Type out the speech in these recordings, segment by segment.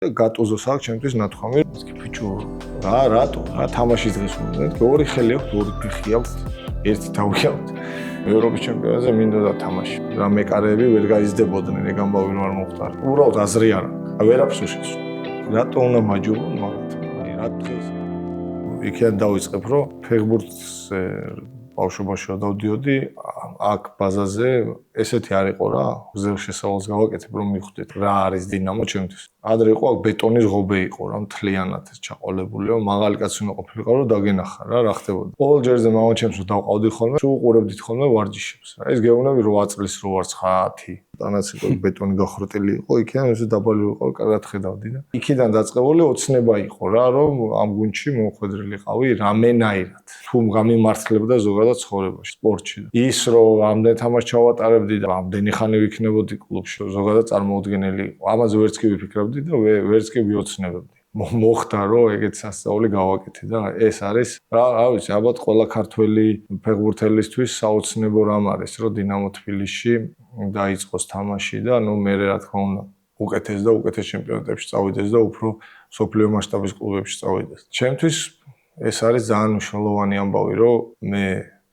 გატუზოს აქვს ჩემთვის ნათქვამი. ფიჩო, რატო? რა თამაშის დღეს უნდა? ორი ხელი აქვს, ორი ფეხი აქვს, ერთი თავი აქვს. ევროპის ჩემპიონატზე მინდა დათამაში. რა მეკარეები ვერ გაიზრდებოდნენ, ეგ ამბავი არ მოხდარა. უბრალოდ აზრი არ აქვს. ვერაფერს უშიც. რატო უნდა მაჯობო მაგათ? რა დღეს? იქიდან დავიწყებ, რომ ფეხბურთს ბავშვობაში დავდიოდი, აქ ბაზაზე ესეთი არ იყო რა, გზელ შესავალს გავაკეთებ რომ მიხვდეთ რა არის დინამო ჩემთვის. ადრე იყო აქ ბეტონის ღობე იყო რა, მთლიანად ჩაყოლებულიო, მაღალი კაცი უნდა ყოფილიყო რომ დაგენახა რა ხდებოდა. ყოველ ჯერზე მამამ ჩემს დავყავდი ხოლმე, სულ უყურებდით ხოლმე ვარჯიშებს რა. ეს გეუბნები 8 წლის რო ვარ 9-10. თანაც იყო ბეტონი გახროტილი იყო, იქიდან ესე დაბალი იყო, კარგად ხედავდი და იქიდან დაწყებული ოცნება იყო რა, რომ ამ გუნდში მომხვედრილიყავი რამენაირად. თუ გამიმართლებდა ზოგადად ცხოვრებაში, სპორტში. ის რომ ამდენ თამაშს ჩავატარებდი და ამდენი ხანი ვიქნებოდი კლუბში, ზოგადად წარმოუდგენელი იყო. ამაზე ვერც კი ვიფიქრებდი და ვერც კი ვიოცნებებდი. მოხდა რომ ეგეთ სასწაული გავაკეთე და ეს არის რა ვიცი, ალბათ ყველა ქართველი ფეხბურთელისთვის საოცნებო რამ არის, რომ დინამო თბილისში დაიწყოს თამაში და ნუ მე რა თქმა უნდა უკეთეს და უკეთეს ჩემპიონატებში წავიდეს და უფრო სოფლიო მასშტაბის კლუბებში წავიდეს. ჩემთვის ეს არის ძალიან მნიშვნელოვანი ამბავი, რომ მე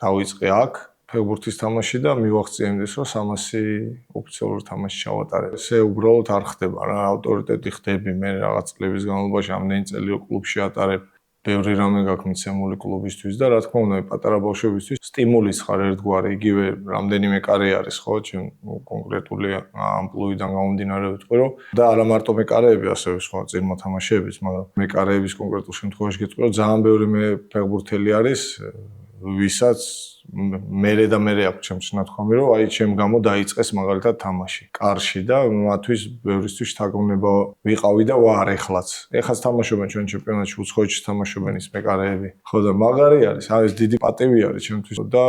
დავიწყე აქ ფეხბურთის თამაში და მივაღწია იმდის, რომ 300 ოფიციალური თამაში ჩავატარებ. ესე უბრალოდ არ ხდება რა, ავტორიტეტი ხდები მე რაღაც წლების განმავლობაში ამდენი წელი კლუბში ატარებ. ბევრი რამე გაქვს მიცემული კლუბისთვის და რა თქმა უნდა, პატარა ბავშვებისთვის სტიმულის ხარ ერთგვარი, იგივე რამდენიმე კარე არის, ხო, ჩემ კონკრეტული ამპლუიდან გამომდინარე ვიტყვი, რომ და არა მარტო მეკარეები, ასევე სხვა წირმა თამაშეებიც, მაგრამ მეკარეების კონკრეტულ შემთხვევაში გეტყვი, რომ ძალიან ბევრი მე ფეხბურთელი არის, ვისაც მერე აქვს ჩემს ნათქვამი, რომ აი ჩემ გამო დაიწყეს მაგალითად თამაში კარში და მათთვის ბევრისთვის თაგოვნება ვიყავი და ვარ ეხლაც. ეხლაც თამაშობენ ჩვენ ჩემპიონატში, უცხოეთში თამაშობენ ის მეკარეები. ხო და მაგარი არის, ეს დიდი პატივი არის ჩემთვის და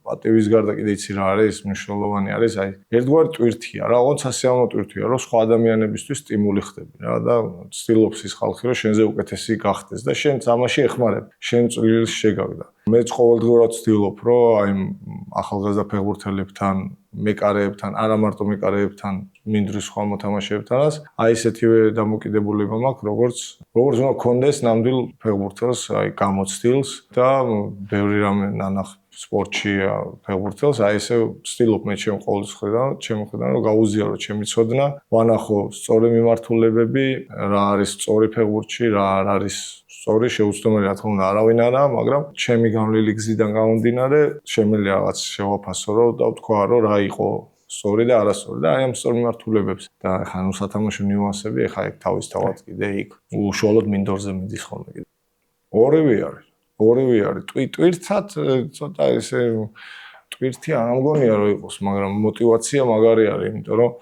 პატივის გარდა კიდე იცი რა არის, მნიშვნელოვანი არის, აი ერთგვარი ტვირთია რა, ოღონდ სასიამოვნო ტვირთია, რომ სხვა ადამიანებისთვის სტიმული ხდები რა და ცდილობს ის ხალხი, რომ შენზე უკეთესი გახდეს და შენ თამაში ეხმარებ, შენ წვლილს შეგაგდა. მეც ყოველდღურად ვცდილობ, რომ აი ახალგაზრდა ფეხბურთელებთან, მეკარეებთან, არა მარტო მეკარეებთან, მინდვრის სხვა მოთამაშეებთანაც, აი ესეთივე დამოკიდებულება მაქვს, როგორც უნდა გქონდეს ნამდვილ ფეხბურთელს, აი გამოცდილს და ბევრი რამე ნანახ სპორტში ფეხბურთელს, აი ესე ვცდილობ მე ჩემ ყოველთვის ხედავ, რომ გაუზიარო ჩემი ცოდნა, ვანახო სწორი მიმართულებები, რა არის სწორი ფეხბურთში, რა არ არის სწორი, შეუცდომელი რა თქმა უნდა არავინ არაა, მაგრამ ჩემი განვლილი გზიდან გამომდინარე, შემიძლია რაღაც შევაფასო, რომ და ვთქვა, რომ რა იყო სწორი და არასწორი და აი ამ სწორ მიმართულებებს და ხან უსათამაშო ნიუანსები, ხა ეგ თავისთავად კიდე იქ უშუალოდ მინდორზე მიდის ხოლმე კიდე. ორივე არის. ტვირთად ცოტა ესე ტვირთი არ მგონია რომ იყოს, მაგრამ мотиваცია მაგარი არის, იმიტომ რომ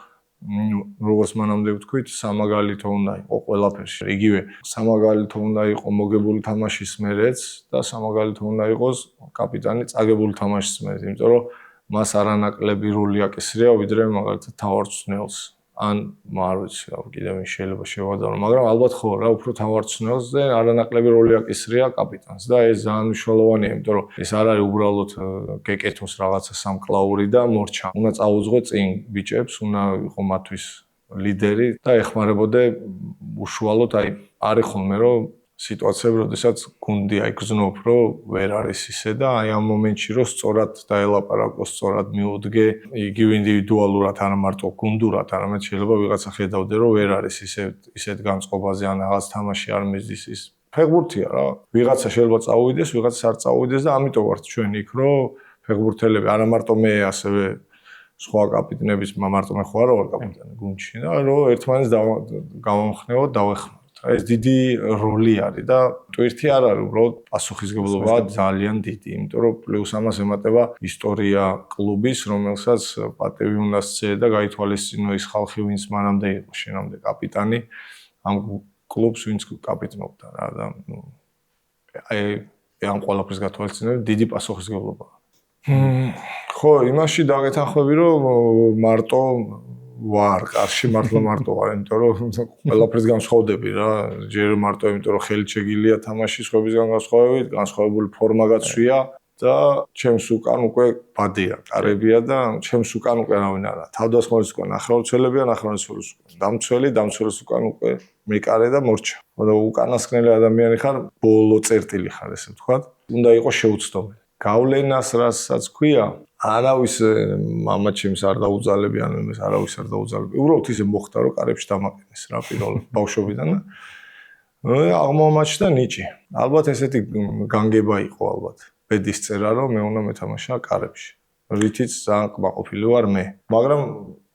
როგორც მანამდე ვთქვით, სამაგალითო უნდა იყო ყველაფერში. იგივე სამაგალითო უნდა იყო მოგებული თამაშის მერეც და სამაგალითო უნდა იყოს კაპიტანი წაგებული თამაშის მერეც, იმიტომ რომ მას არანაკლები როლი აკისრია, ვიდრე მაგალითად თავარწნელს. ან არ ვიცი, კიდევ შეიძლება შევადარო, მაგრამ ალბათ ხო რა, უფრო თავარწნელზე არანაკლები როლი აკისრია კაპიტანს და ეს ძალიან მნიშვნელოვანია, იმიტომ რომ ეს არ არის უბრალოდ გეკეთოს რაღაცა სამკლაური და მორჩა. უნდა წაუძღვე წინ ბიჭებს, უნდა იყო მათთვის ლიდერი და ეხმარებოდე უშუალოდ აი არის ხოლმე რომ სიტუაციები, როდესაც გუნდი აი გრძნობ, რომ ვერ არის ისე და აი ამ მომენტში რომ სწორად დაელაპარაკოს, სწორად მიუდგე, იგივე ინდივიდუალურად, არა მარტო გუნდურად, არამედ შეიძლება ვიღაცა ხედავდე, რომ ვერ არის ისეთ განწყობაზე ან რაღაც თამაში არ მიზდის ის. ფეხბურთია რა, ვიღაცა შეიძლება წაუვიდეს, ვიღაცა არ წაუვიდეს და ამიტომ ვართ ჩვენ იქ, რომ ფეხბურთელები, არა მარტო მე, ასევე სხვა კაპიტნების, მარტო მე ხო არა ვარ კაპიტანი გუნდში და რომ ერთმანეთს გავამხნევოთ, დავეხმაროთ. ეს დიდი როლი არის და ტვირთი არ არის, უბრალოდ პასუხისმგებლობაა ძალიან დიდი, იმიტომ რომ პლუს ამას ემატება ისტორია კლუბის, რომელსაც პატივი უნდა სცე და გაითვალისწინო ის ხალხი, ვინც მანამდე იყო შენამდე კაპიტანი, ამ კლუბს ვინც კაპიტნობდა რა და აი ამ ყველაფერს გათვალისწინებ, დიდი პასუხისმგებლობაა. ხო, იმაში დაგეთანხმები, რომ მარტო ვარ, კარში მართლა მარტო ვარ, იმიტომ რომ ყველაფერს განსხვავდები რა. ჯერ მარტო იმიტომ რომ ხელით შეგილია თამაში სხვებისგან განსხვავებით, განსხვავებული ფორმა გაცვია, და ჩემს უკან უკვე ბადია, კარებია და ჩემს უკან უკვე რავინ არა. თავდასხმელის უკან ნახევარცველებია, ნახევარცველის უკან დამცველის უკან უკვე მეკარე და მორჩა. და უკანასკნელი ადამიანი ხარ, ბოლო წერტილი ხარ, ესე ვთქვათ. უნდა იყოს შეუცდომელი. გავლენას რასაც ქვია, არავის მამაჩემს არ დაუძალები, ან იმას არავის არ დაუძალები. უბრალოდ ისე მოხდა, რომ კარებში დამაყენეს რა პირველად ბავშვობიდან და აღმომაჩნდა ნიჭი. ალბათ ესეთი განგება იყო ალბათ. ბედის წერა რომ მე უნდა მეთამაშა კარებში. რითიც ძალიან კმაყოფილი ვარ მე. მაგრამ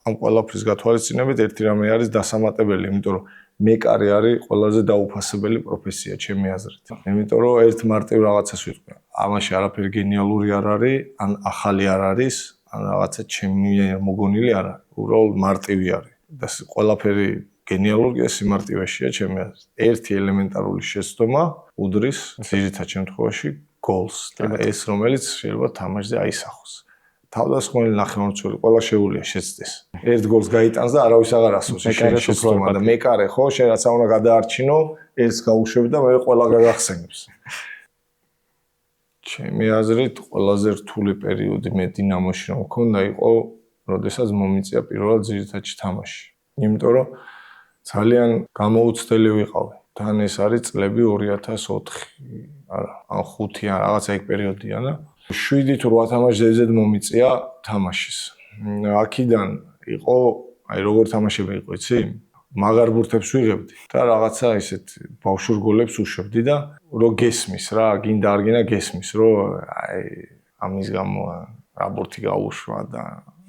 ამ ყველაფრის გათვალისწინებით ერთი რამე არის დასამატებელი, იმიტომ რომ მეკარე არის ყველაზე დაუფასებელი პროფესია ჩემი აზრით. იმიტომ რომ ერთ მარტივ რაღაცას ვიტყვი. ამაში არაფერი გენიალური არ არის, ან ახალი არ არის, ან რაღაცა ჩემი მოგონილი არ არის. უბრალოდ მარტივი არის. და ყველაფერი გენიალური სიმარტივეშია ჩემი აზრით. ერთი ელემენტარული შეცდომა უდრის ძირითად შემთხვევაში გოლს და ეს რომელიც შეიძლება თამაშზე აისახოს. თავდასხმელი ნახევარმცველი ყველა შეუძლია შეცდეს. ერთ გოლს გაიტანს და არავის აღარ ასწავს შეცდომა და მეკარე ხო შენ რაცა უნდა გადაარჩინო, ერთს გაუშვებ და მე ყველა გაგახსენებს. ჩემი აზრით ყველაზე რთული პერიოდი მე დინამოში რომ მქონდა იყო, როდესაც მომიწია პირველად ძირითადში თამაში. იმიტომ რომ ძალიან გამოუცდელი ვიყავი. თან ეს არის წლები 2004 არა, ან 5 ან რაღაცა ეგ პერიოდია და 7 თუ 8 თამაშზე მომიწია თამაშის. აქედან იყო, აი როგორ თამაშები იყო, იცი? მაგარ ბურთებს ვიღებდი და რაღაცა ისეთ ბავშვურ გოლებს უშვებდი და რო გესმის რა, გინდა არ გინდა გესმის, რომ აი ამის გამო რა ბურთი გაუშვა და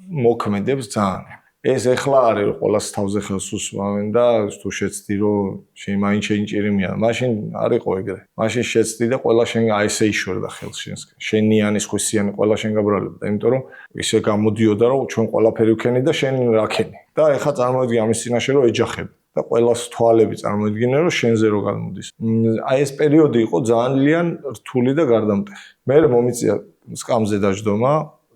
მოქმედებს ძალიან. ეს ეხლა არის რომ ყოველას თავზე ხელს უსვამენ და თუ შეცდი რომ შენ მაინც შეინჭირიმია, მაშინ არ იყო ეგრე. მაშინ შეცდი და ყველა შენ აი ესე იშვერდა ხელს შენსკენ. შენიანი სხვისიანი ყველა შენ გაბრალებდა, იმიტომ რომ ისე გამოდიოდა რომ ჩვენ ყველაფერი ვქენი და შენ რა ქენი. და ეხლა წარმოიდგინე ამის წინაშე რომ ეჯახებ და ყველას თვალები წარმოიდგინე რომ შენზე რო გამოდის. აი ეს პერიოდი იყო ძალიან რთული და გარდამტეხი. მე მომიწია სკამზე დაждდომა,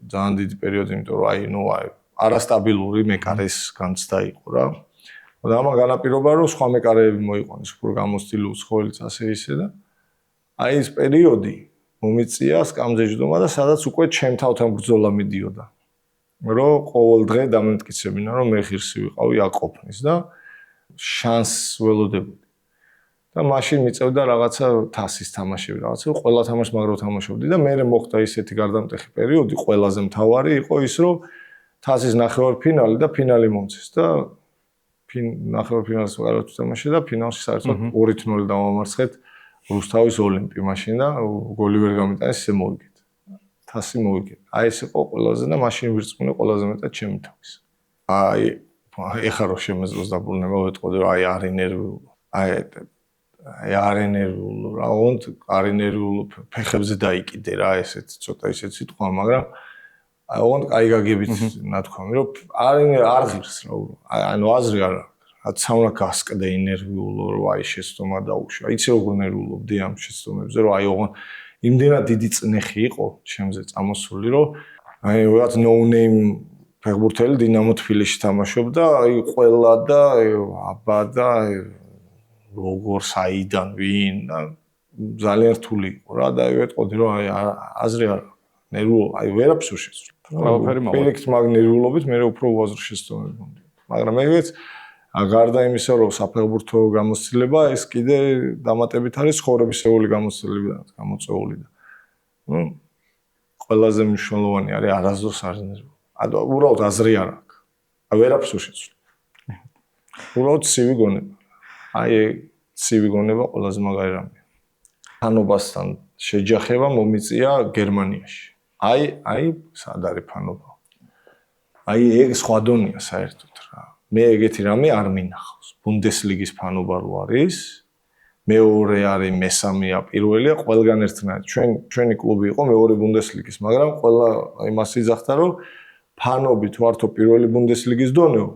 ძალიან დიდი პერიოდი, იმიტომ რომ აი ნუ აი არასტაბილური მეკარეს განცდა იყო რა. და ამან განაპირობა რომ სხვა მეკარეები მოიყვანეს, უფრო გამოცდილი უცხოელიც ასე ისე და აი ეს პერიოდი მომიწია სკამზე ჯდომა და სადაც უკვე ჩემ თავთან ბრძოლა მიდიოდა. რომ ყოველ დღე დამემტკიცებინა რომ მე ღირსი ვიყავი აკოფნის და შანსს ველოდებოდი. და მაშინ მიწევდა რაღაცა თასის თამაშები, რაღაცა ყველა თამაშს მაგრა თამაშობდი და მე მოხდა ისეთი გარდამტეხი პერიოდი, ყველაზე მთავარი იყო ის რომ თასის ნახევარფინალი და ფინალი მომწეს და ნახევარფინალს ვარავთ თამაში და ფინალში საერთოდ 2-0 დავამარცხეთ რუსთავის ოლიმპი მაშინ და გოლი ვერ გამიტანეს, ისე მოვიგეთ. თასი მოვიგეთ. აი ეს იყო ყველაზე და მაშინ ვირწმუნე ყველაზე მეტად ჩემი თავის. აი ეხლა რო შემეძლოს დაბრუნება ვეთყოდი რომ აი არ ინერვიულო. აი არ ინერვიულო რა, ოღონდ არ ინერვიულო ფეხებზე დაიკიდე რა, ესეც ცოტა ისეთ სიტყვა, მაგრამ აი ოღონდ კაი გაგებით ნათქვამი რომ არ ღირს რა, ანუ აზრი არ აქვს. რაც უნდა გასკდე ინერვიულო რომ აი შეცდომა დაუშვა. იცი როგორ ნერვიულობდი ამ შეცდომებზე რომ აი ოღონდ იმდენად დიდი წნეხი იყო ჩემზე წამოსული რომ აი რაღაც no name ფეხბურთელი დინამო თბილისში თამაშობდა, აი ყველა და აბა და როგორ საიდან ვინ და ძალიან რთული იყო რა და ვეთყოდი რომ აი აზრი არ ნერვიულო, აი ვერაფერს შეცვლა. ყველაფერი მოვა. პირიქით მაგ ნერვიულობით მე უფრო უაზრო შეცდომები მომდი. მაგრამ ეგეც გარდა იმისა რომ საფეხბურთო გამოცდილება ეს კიდე დამატებით არის ცხოვრებისეული გამოცდილებიდან გამოწვეული და ნუ ყველაზე მნიშვნელოვანი არის არასდროს არ ნერვიულო. ანუ უბრალოდ აზრი არ აქვს. აი ვერაფერს შეცვლა. უბრალოდ ცივი გონება. აი ცივი გონება ყველაზე მაგარი რამეა. ფანობასთან შეჯახება მომიწია გერმანიაში. აი სად არის ფანობა? აი ეგ სხვა დონეა საერთოდ რა. მე ეგეთი რამე არ მინახავს. ბუნდესლიგის ფანობა რო არის, მეორე არის, მესამეა, პირველია ყველგან ერთნაირად. ჩვენი კლუბი იყო მეორე ბუნდესლიგის, მაგრამ ყველა იმას იძახდა რომ ფანობით ვართო პირველი ბუნდესლიგის დონეო,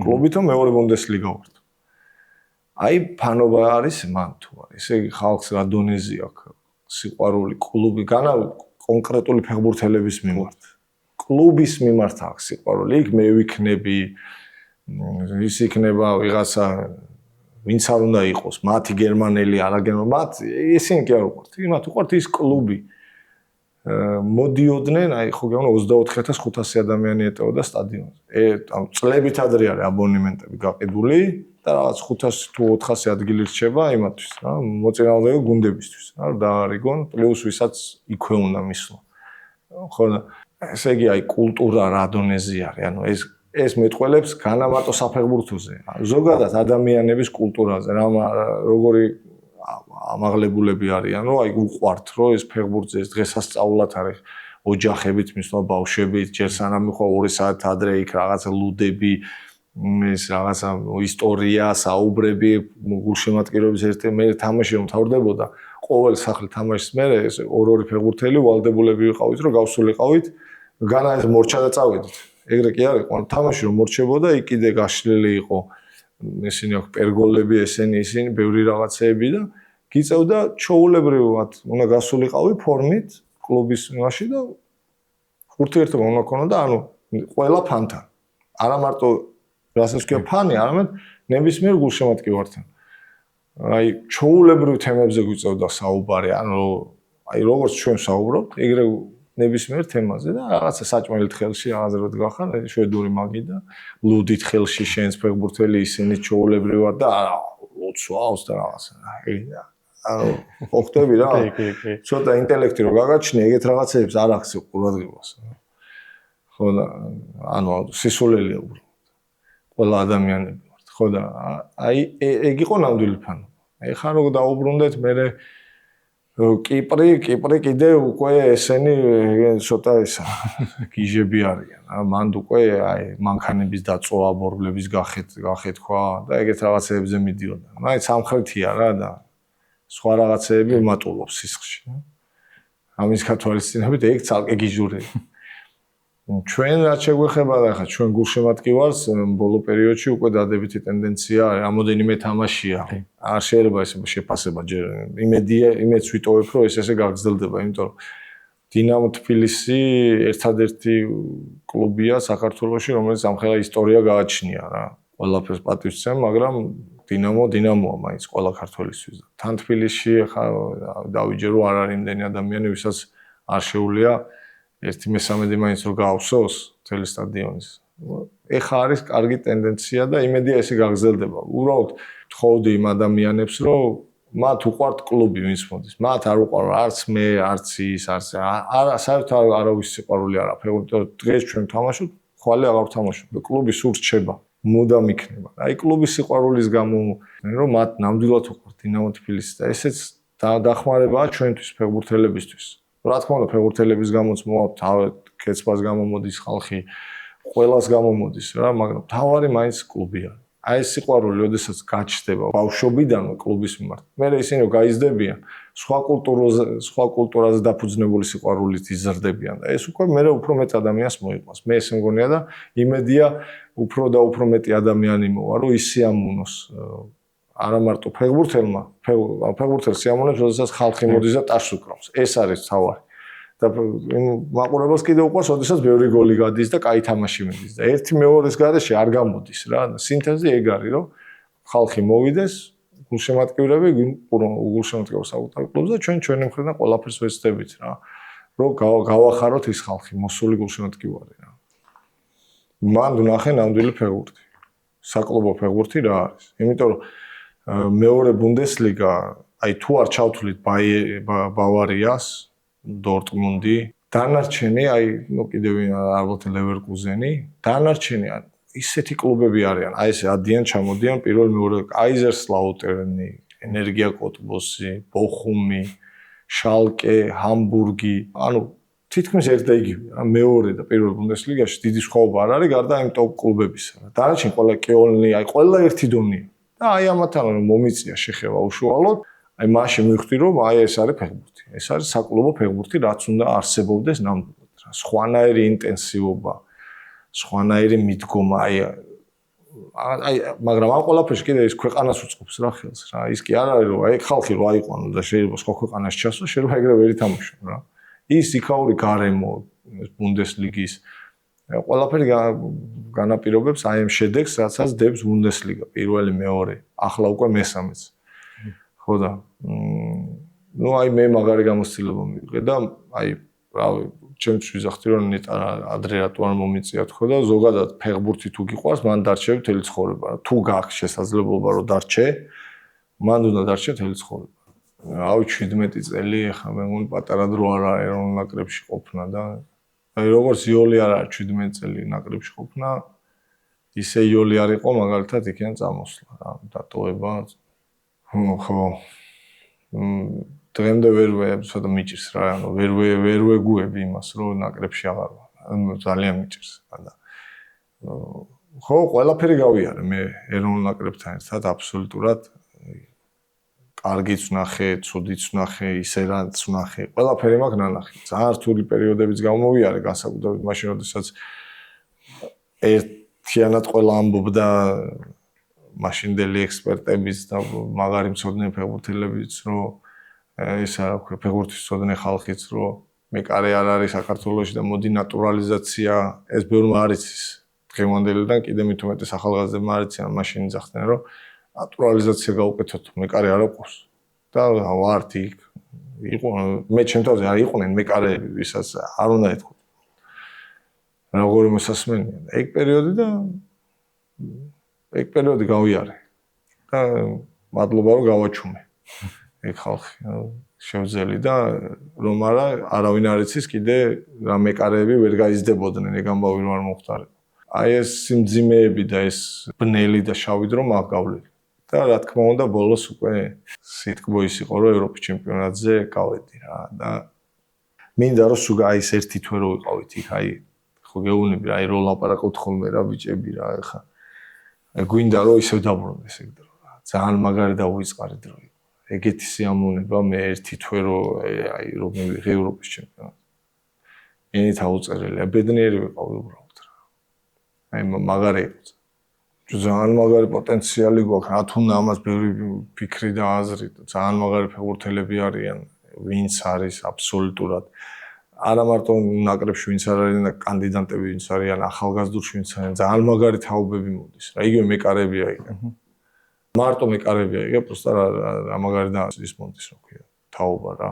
კლუბითო მეორე ბუნდესლიგა ვართო. აი ფანობა არის მან თუ არის. ესე იგი ხალხს რა დონეზე აქვს სიყვარული კლუბი განა კონკრეტული ფეხბურთელების მიმართ. კლუბის მიმართ აქვს სიყვარული. იქ მე ვიქნები ის იქნება ვიღაცა ვინც არ უნდა იყოს, მათი გერმანელი, არა გერმანელი, ისინი კი არ უყვართ. იმათ უყვართ ის კლუბი. მოდიოდნენ, აი ხო გეუბნები 24500 ადამიანი ეტეოდა სტადიონზე. წლებით ადრე არის აბონემენტები გაყიდული და რაღაც 500 თუ 400 ადგილი რჩება იმათთვის რა, მოწინააღმდეგე გუნდებისთვის რა, დაარიგონ, პლუს ვისაც იქვე უნდა მისვლა. ხო და ესე იგი აი კულტურა რა დონეზე არის, ანუ ეს მეტყველებს განა მარტო საფეხბურთოზე, ზოგადად ადამიანების კულტურაზე, როგორი ამაღლებულები არიან, რომ აი უყვართ, რომ ეს ფეხბურთზე ეს დღესასწაულად არის ოჯახებით მისვლა ბავშვებით, ჯერ სანამ იყო 2 საათ ადრე იქ რაღაცა ლუდები, ეს რაღაცა ისტორია, საუბრები, გულშემატკივრობის ერთი მე თამაში რომ თავდებოდა, ყოველ სახლ თამაშის მერე ეს ორი ფეხბურთელი ვალდებულები ვიყავით, რომ გავსულიყავით, განა ეს მორჩა და წავედით. ეგრე კი არ იყო, თამაში რომ მორჩებოდა, იქ კიდე გაშლილი იყო ისინი აქვს პერგოლები, ისინი ბევრი რაღაცეები და გიწევდა ჩაულებრივად უნდა გასულიყავი ფორმით კლუბის მასში და ურთიერთობა უნდა ქონოდა, ანუ ყველა ფანთან. არა მარტო რასაც ქვია ფანი, არამედ ნებისმიერ გულშემატკივართან. აი ჩაულებრივ თემებზე გვიწევდა საუბარი, ანუ აი როგორც ჩვენ საუბრობთ, ეგრე ნებისმიერ თემაზე და რაღაცა საჭმელით ხელში აღაზრდად გახარ, შვედური მაგი და ლუდით ხელში შენს ფეხბურთელი ისინი ჩაულებრივად და ლოცვავს და რაღაცა. ანუ ხოხტები რა. ცოტა ინტელექტი რო გაგაჩნია, ეგეთ რაღაცებს არ ახსევ ყურადღებას. ხო და ანუ სისულელია უბრალოდ. ყველა ადამიანები ვართ. ხო და აი ეგ იყო ნამდვილი ფანობა. ეხლა რო დაუბრუნდეთ მე კიპრი კიდე უკვე ესენი ცოტა ისა გიჟები არიან. მანდ უკვე აი მანქანების დაწვა, ბორბლების გახეთქვა და ეგეთ რაღაცეებზე მიდიოდა. აი სამხრეთია რა და სხვა რაღაცეები მატულობს სისხლში. ამის გათვალისწინებით ეგ ცალკე გიჟურია. ჩვენ რაც შეგვეხება და ხა ჩვენ გულშემატკივარს ბოლო პერიოდში უკვე დადებითი ტენდენცია არის, რამოდენიმე თამაშია. არ შეიძლება ეს შეფასება ჯერ იმედს ვიტოვებ, რომ ესე გაგრძელდება, იმიტომ რომ დინამო თბილისი ერთადერთი კლუბია საქართველოში, რომელიც ამხელა ისტორია გააჩნია რა. ყველაფერს პატივსცემ, მაგრამ დინამოა მაინც ყველა ქართველისთვის. თან თბილისში ხა დავიჯერო არ არის იმდენი ადამიანი, ვისაც არ შეუძლია 1/3 მაინც რო გაავსოს მთელი სტადიონის. ეხა არის კარგი ტენდენცია და იმედია ესე გაგრძელდება. უბრალოდ თხოვდი იმ ადამიანებს, რომ მათ უყვართ კლუბი, ვინც მოდის. მათ არ უყვართ არც მე, არც ის, საერთოდ არავის სიყვარული არ აქვს. იმიტომ რომ დღეს ჩვენ ვთამაშობთ, ხვალე აღარ ვთამაშობთ. კლუბი სულ რჩება, მუდამ იქნება. აი კლუბის სიყვარულის გამო, რომ მათ ნამდვილად უყვართ დინამო თბილისი და ესეც დახმარებაა ჩვენთვის ფეხბურთელებისთვის. რა თქმა უნდა, ფეხბურთელების გამოც მოაქვს თავად კეცბას გამომოდის ხალხი, ყველას გამომოდის რა, მაგრამ თავარი მაინც კლუბია. აი ეს სიყვარული, როდესაც გაჩნდება ბავშვობიდანვე კლუბის მიმართ. მე ისინი გაიზრდებიან, სხვა კულტურაზე დაფუძნებული სიყვარულით იზრდებიან და ეს უკვე მე უფრო მეტ ადამიანს მოიყვანს. მე ესე მგონია და იმედია უფრო და უფრო მეტი ადამიანი მოვა, რომ ის სიამოვნოს არა მარტო ფეხბურთელს სიამოვნებს, როდესაც ხალხი მოდის და ტაშს უკრავს. ეს არის თავარი. და მაყურებელს კიდე უყვარს, როდესაც ბევრი გოლი გადის და კაი თამაში მიდის და ერთი მეორეს გარეშე არ გამოდის რა. სინთეზი ეგ არის, რომ ხალხი მოვიდეს, გულშემატკივრები გულშემატკივრებს საკუთარ კლუბს და ჩვენი მხრიდან ყველაფერს ვეცდებით რა. რომ გავახაროთ ის ხალხი, მოსული გულშემატკივარი რა. მან ვნახე ნამდვილი ფეხბურთი. საკლუბო ფეხბურთი რა არის? იმიტომ რომ მეორე ბუნდესლიგა, აი თუ არ ჩავთვლით ბავარიას, დორტმუნდი, დანარჩენი, აი კიდევ ალბათ ლევერკუზენი, დანარჩენი ისეთი კლუბები არიან, აი ესე ადიან, ჩამოდიან პირველ მეორე კაიზერსლაუტერნი, ენერგია კოტბოსი, ბოხუმი, შალკე, ჰამბურგი, ანუ თითქმის ერთ და იგივე, მეორე და პირველ ბუნდესლიგაში დიდი სხვაობა არ არის, გარდა იმ ტოპ კლუბებისა. დანარჩენი ყველა კეოლნი, აი ყველა ერთი დონეა. და აი ამათთან რომ მომიწია შეხება უშუალოდ, აი მაშინ მივხვდი რომ აი ეს არის ფეხბურთი. ეს არის საკლუბო ფეხბურთი, რაც უნდა არსებობდეს ნამდვილად რა. სხვანაირი ინტენსივობა, სხვანაირი მიდგომა, აი მაგრამ ამ ყველაფერში კიდე ის ქვეყანას უწყობს რა ხელს რა. ის კი არ არის რომ აი ხალხი რო აიყვანო და შეიძლება სხვა ქვეყანაში ჩასვა, შეიძლება ეგრევე ვერ ითამაშო რა. ის იქაური გარემო ბუნდესლიგის ყველაფერი განაპირობებს აი ამ შედეგს, რასაც დებს ბუნდესლიგა, პირველი, მეორე, ახლა უკვე მესამეც. ხო და ნუ აი მე მაგარი გამოცდილება მივიღე და აი რავი, ჩემთვის ვიზახდი რომ ნეტა ადრე რატო არ მომიწია თქო და ზოგადად ფეხბურთი თუ გიყვარს, მან დარჩები მთელი ცხოვრება. თუ გაქვს შესაძლებლობა რომ დარჩე, მან უნდა დარჩე მთელი ცხოვრება. რავი 17 წელი ახლა მე მგონი პატარა დრო არა ეროვნულ ნაკრებში ყოფნა და აი როგორც იოლი არ არის 17 წელი ნაკრებში ყოფნა, ისე იოლი არ იყო მაგალითად იქიდან წამოსვლა რა, დატოვება. ხო. დღემდე ვერ ცოტა მიჭირს რა, ანუ ვერ ვეგუები იმას, რომ ნაკრებში აღარ ვარ. ანუ ძალიან მიჭირს და ხო, ყველაფერი გავიარე მე ეროვნულ ნაკრებთან ერთად აბსოლუტურად კარგიც ვნახე, ცუდიც ვნახე, ისე რაც ვნახე, ყველაფერი მაქვს ნანახი. ძალიან რთული პერიოდებიც გამოვიარე, განსაკუთრებით მაშინ, როდესაც ერთიანად ყველა ამბობდა მაშინდელი ექსპერტებიც და მაგარი მცოდნე ფეხბურთელებიც, რომ ეს რა ქვია, ფეხბურთის მცოდნე ხალხიც, რომ მეკარე არ არის საქართველოში და მოდი ნატურალიზაცია, ეს ბევრმა არ იცის. დღევანდელიდან კიდე მით უმეტეს ახალგაზრდებმა არ იციან, მაშინ იძახდნენ, რომ ნატურალიზაცია გაუკეთოთ, მეკარე არ აყავს. და ვართ იქ. იყო მე ჩემ თავზე არ იყვნენ მეკარეები, ვისაც არ უნდა ეთქვათ. როგორი მოსასმენია. ეგ პერიოდი გავიარე. და მადლობა რომ გავაჩუმე. ეგ ხალხი შევძელი და რომ არავინ არ იცის კიდე რა მეკარეები ვერ გაიზრდებოდნენ, ეგ ამბავი რომ არ მომხდარიყო. აი ეს სიმძიმეები და ეს ბნელი და შავი დრო მაგ გავლილი. და რა თქმა უნდა ბოლოს უკვე სიტყვა ის იყო რომ ევროპის ჩემპიონატზე გავედი რა და მინდა რომ სულ აი ეს ერთი თვე რო ვიყავით იქ აი ხო გეუბნები რა აი რო ლაპარაკობთ ხოლმე რა ბიჭები რა ხა აი გვინდა რომ ისევ დაბრუნდეს ეგ დრო რა ძალიან მაგარი და უიწყარი დრო იყო ეგეთი სიამოვნება მე ერთი თვე რო აი რომ მივიღე ევროპის ჩემპიონატზე ენით აუწერელი ბედნიერი ვიყავი უბრალოდ რა აი მაგარი იყო ძალიან მაგარი პოტენციალი გვაქვს, რა თუნდა ამას ბევრი ფიქრი და აზრი, ძალიან მაგარი ფეხბურთელები არიან, ვინც არის აბსოლუტურად. არა მარტო ნაკრებში ვინც არიან და კანდიდატები ვინც არიან, ახალგაზრდულში ვინც არიან, ძალიან მაგარი თაობები მოდის. რა იგივე მეკარებია იქ. მარტო მეკარებია იქ, просто რა მაგარი და ის მოდის, რა ქვია, თაობა რა.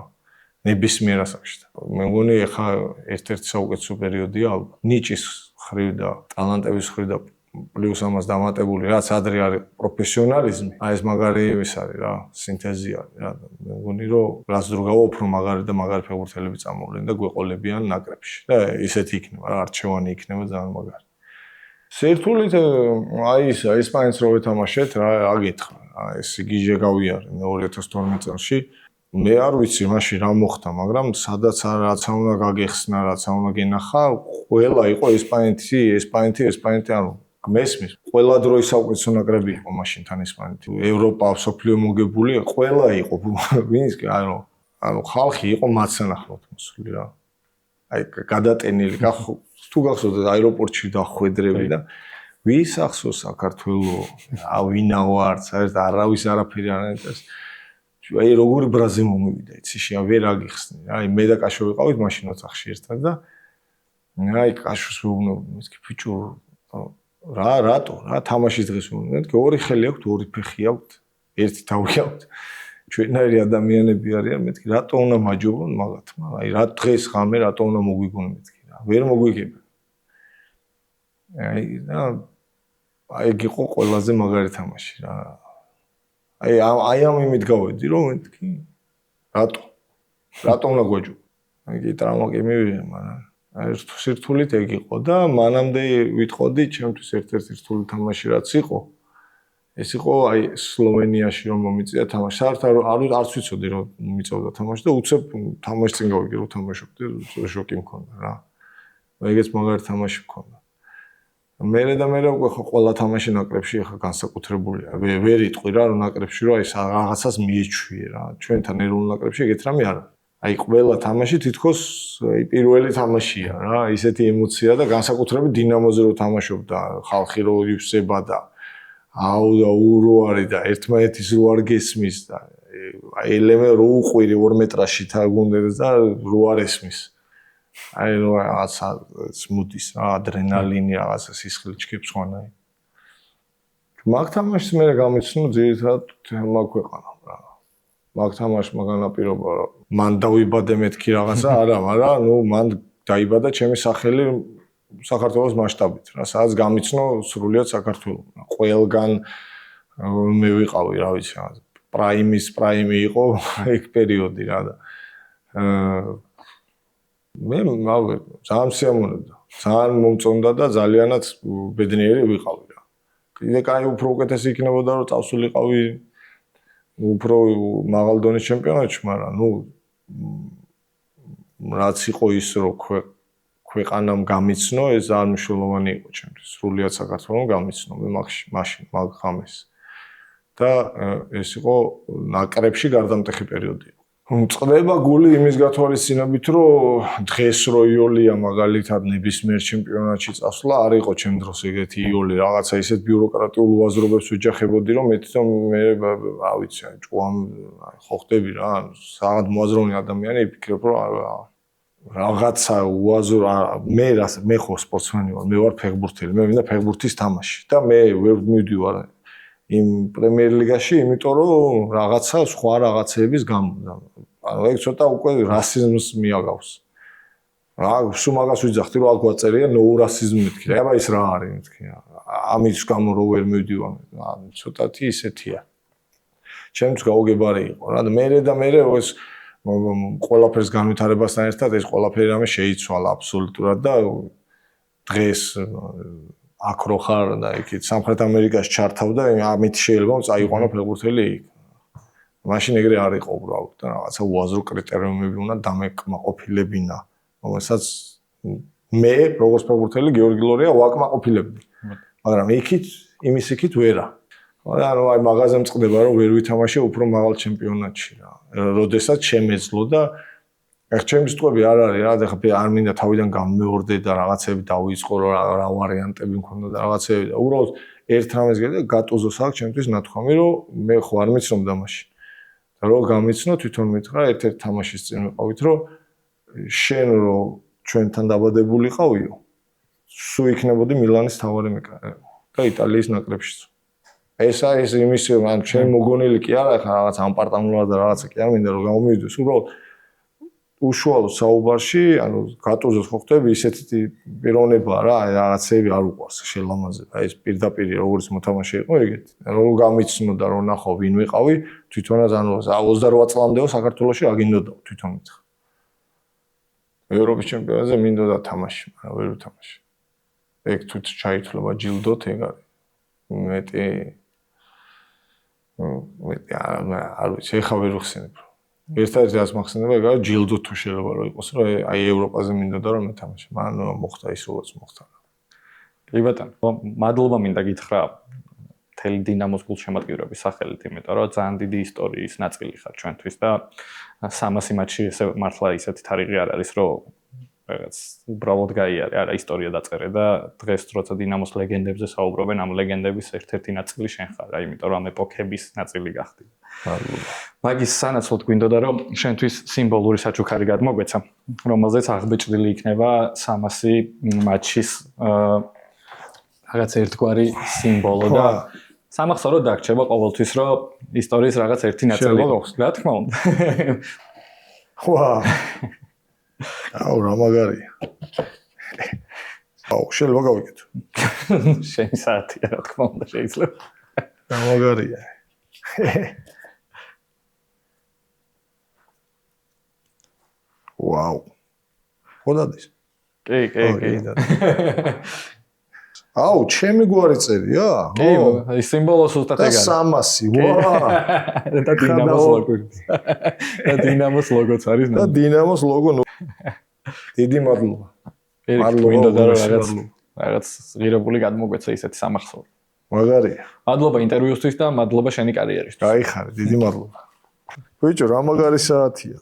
ნებისმიერ ასაკში. მე მგონი ახლა ერთ-ერთი საუკეთესო პერიოდია ალბათ. ნიჭის ხრივ და ტალანტების ხრივ და პლუს ამას დამატებული რაც ადრე არის პროფესიონალიზმი აი ეს მაგარი ის არის რა სინთეზი არის რა მე მგონი რომ რაც დრო გავა უფრო მაგარი და მაგარი ფეხბურთელები წამოვლენ და გვეყოლებიან ნაკრებში და ისეთი იქნება რა არჩევანი იქნება ძალიან მაგარი სერთულით აი ის ესპანეთს რო ვეთამაშეთ რა აგეთხა ეს გიჟე გავიარე მე 2012 წელს მე არ ვიცი მაშინ რა მოხდა მაგრამ სადაც რაც უნდა გაგეხსნა რაც უნდა გენახა ყველა იყო ესპანეთი ანუ მესმის ყველა დროის საუკეთესო ნაკრები იყო მაშინთან ესპანეთი ევროპა სოფლიო მოგებული ყველა იყო ვინც ანუ ხალხი იყო მაცანახლად მოსული რა აი გადატენილი თუ გახსოვთ აეროპორტში დახვედრები და ვის ახსოვს საქართველოს ვინა ვარ საერთოდ არავის არაფერი არ არის აი როგორი ბრაზი მომივიდა იცი შე ვერ აგიხსნი აი მე და კაშო ვიყავით მაშინ ოთახში ერთად და აი კაშოს ვეუბნები მეთქი ბიჭო რატო რა თამაშის დღეს უნდა მეთქი ორი ხელი აქვს ორი ფეხი აქვს ერთი თავი აქვს ჩვენაირი ადამიანები არიან მეთქი რატო უნდა მაჯობონ მაგათმა აი რა დღეს ხამე რატო უნდა მოგვიგონ მეთქი რა ვერ მოგვიგებ აი იყო ყველაზე მაგარი თამაში რა აი ამ იმით გავედი რომ მეთქი რატო უნდა გვაჯო აი ტრაუმა კი მივიღე მაგრამ აი სირთულით ეგ იყო და მანამდე ვიტყოდი ჩემთვის ერთ-ერთი რთული თამაში რაც იყო ეს იყო აი სლოვენიაში რომ მომიწია თამაში საერთოდ არც ვიცოდი რომ მიწევდა თამაში და უცებ თამაში წინ გავიგე რომ თამაშობდი შოკი მქონდა რა ეგეც მაგარი თამაში მქონდა მე უკვე ხო ყველა თამაში ნაკრებში ახლა განსაკუთრებულია ვერ იტყვი რა რომ ნაკრებში რომ აი რაღაცას მიეჩვიე რა ჩვენთან ეროვნულ ნაკრებში ეგეთ რამე არა აი ყველა თამაში თითქოს პირველი თამაშია რა ისეთი ემოცია და განსაკუთრებით დინამოზე რო თამაშობდა ხალხი რო ივსება და და ურო არის და ერთმანეთის რო არ გესმის და აი ელემე რო უყვირი 2 მეტრაში თაგუნდეს და რო არ ესმის აი რო რაღაცა სმუთის ადრენალინი რაღაცა სისხლი ჩქებს ხანაი მაგ თამაშს მე გამიცნო ძირითადად თემა ქვეყანა რა მაგ თამაშმა განაპირობა მან დავიბადე მეთქი რაღაცა არა, მაგრამ ნუ მან დაიბადა ჩემი სახელი საქართველოს მასშტაბით რა, სადაც გამიცნო სრულიად საქართველოს. ყველგან მე ვიყავი, რა ვიცი, პრაიმი იყო ეგ პერიოდი რა და მე ძალიან სიამოვნებდა. ძალიან მომწონდა და ძალიანაც ბედნიერი ვიყავი რა. კიდე კაი უფრო უკეთესი იქნებოდა რომ წავსულიყავი უფრო მაღალ დონის ჩემპიონატში, მაგრამ ნუ რაც იყო ის რომ ქვეყანამ გამიცნო, ეს ძალიან მნიშვნელოვანი იყო ჩემთვის. სრულიად საქართველოს გამიცნო მე მაშინ მაგ ხამეს. და ეს იყო ნაკრებში გარდამტეხი პერიოდი. წყდება გული იმის გათვალისწინებით, რომ დღეს რო იოლია მაგალითად ნებისმიერ ჩემპიონატში წასვლა არ იყო ჩემ დროს ეგეთი იოლი, რაღაცა ისეთ ბიუროკრატიულ უაზრობებს ვეჯახებოდი, რომ მე თვითონ მე რა ვიცი, ჭუამ ხო ხდები რა, საღად მოაზროვნე ადამიანი იფიქრებ, რომ რაღაცა უაზრო მე ხო სპორტსმენი ვარ, მე ვარ ფეხბურთელი, მე მინდა ფეხბურთის თამაში და მე ვერ მივდივარ იმ პრემიერ ლიგაში, იმიტომ რომ რაღაცა სხვა რაღაცეების გამო. ანუ ეგ ცოტა უკვე რასიზმს მიაგავს. რა, სულ მაგას ვიძახდი, რომ აქ გვაწერია no racism მეთქი. აბა ის რა არის მეთქი. ამის გამო რო ვერ მივდივარ. ცოტათი ისეთია. ჩემთვის გაუგებარი იყო რა და მე ეს ყველაფერს განვითარებასთან ერთად ეს ყველაფერი რამე შეიცვალა აბსოლუტურად და დღეს აქ რო ხარ და იქით სამხრეთ ამერიკაში ჩართავ და ამით შეიძლება წაიყვანო ფეხბურთელი იქ. მაშინ ეგრე არ იყო უბრალოდ და რაღაცა უაზრო კრიტერიუმები უნდა დამეკმაყოფილებინა. რომელსაც მე როგორც ფეხბურთელი გიორგი ლორია ვაკმაყოფილებდი. მაგრამ იმის იქით ვერა. ანუ აი მაღაზია მწყდება რომ ვერ ვითამაშე უფრო მაღალ ჩემპიონატში რა. როდესაც შემეძლო და ეხ ჩემი სიტყვები არ არის რა, ეხლა არ მინდა თავიდან გამმეორდე და რაღაცები დავიწყო რა ვარიანტები მქონდა და რაღაცები და უბრალოდ ერთ რამეს გეტყვი გატუზოს აქვს ჩემთვის ნათქვამი რომ მე ხო არ მიცნობ მაშინ. და რო გამიცნო თვითონ მითხრა ერთ-ერთ თამაშის წინ ვიყავით რომ შენ რო ჩვენთან დაბადებულიყავიო სულ იქნებოდი მილანის თავარი მეკარე და იტალიის ნაკრებშიც. ეს იმის ან ჩემ მოგონილი კი არა ხა რაღაც ამპარტამულად და რაღაცა კი არ მინდა რომ გამომივიდეს უბრალოდ უშუალო საუბარში, ანუ გატუზოს ხო ხდები ისეთი პიროვნება რა, რაღაცები არ უყვარს შელამაზე. აი ეს პირდაპირ როგორც მოთამაშე იყო ეგეთი. რომ გამიცნო და რომ ნახო ვინ ვიყავი, თვითონაც ანუ 28 წლამდეო საქართველოში აგინდოდა თვითონ მითხრა. ევროპის ჩემპიონატზე მინდოდა თამაში, მაგრამ ვერ ვთამაში. ეგ თუ ჩაითვლება ჯილდოთ ეგ არის. მეტი არ ვიცი, ეხა ვერ ვხსენებ. ერთადერთი რაც მახსენდება ეგ არის ჯილდო თუ შეიძლება რომ იყოს რომ აი ევროპაზე მინდოდა რომ მეთამაშე მაგრამ მოხდა ის როგორც მოხდა. კი ბატონო, მადლობა მინდა გითხრა მთელი დინამოს გულშემატკივრების სახელით, იმიტომ რომ ძალიან დიდი ისტორიის ნაწილი ხარ ჩვენთვის და 300 მატჩი ესე მართლა ისეთი თარიღი არ არის რომ რაღაც უბრალოდ გაიარე, არა ისტორია დაწერე და დღეს როცა დინამოს ლეგენდებზე საუბრობენ, ამ ლეგენდების ერთ-ერთი ნაწილი შენ ხარ, აი იმიტომ რომ ამ ეპოქების ნაწილი გახდი. მაგის სანაცვლოდ გვინდოდა რომ შენთვის სიმბოლური საჩუქარი გადმოგვეცა, რომელზეც აღბეჭდილი იქნება 300 მატჩის რაღაც ერთგვარი სიმბოლო და სამახსოვრო დაგრჩება ყოველთვის რომ ისტორიის რაღაც ერთი ნაწილი გახს. რა თქმა უნდა. აუ რა მაგარია. აუ შეიძლება გავიკეთო. შენი საათია რა თქმა უნდა შეიძლება. რა მაგარია. ვაუ. ხოდადის. კი. აუ, ჩემი გვარი წერია? კი, ის სიმბოლო სულტად ეგ არის. და 300, ვაა. და დინამოს ლოგო. და დინამოს ლოგოც არის. და დინამოს ლოგო. დიდი მადლობა. მადლობა რაღაც ღირებული გადმოგვეცა ისეთი სამახსოვრო. მაგარია. მადლობა ინტერვიუსთვის და მადლობა შენი კარიერისთვის. გაიხარე, დიდი მადლობა. ბიჭო, რა მაგარი საათია.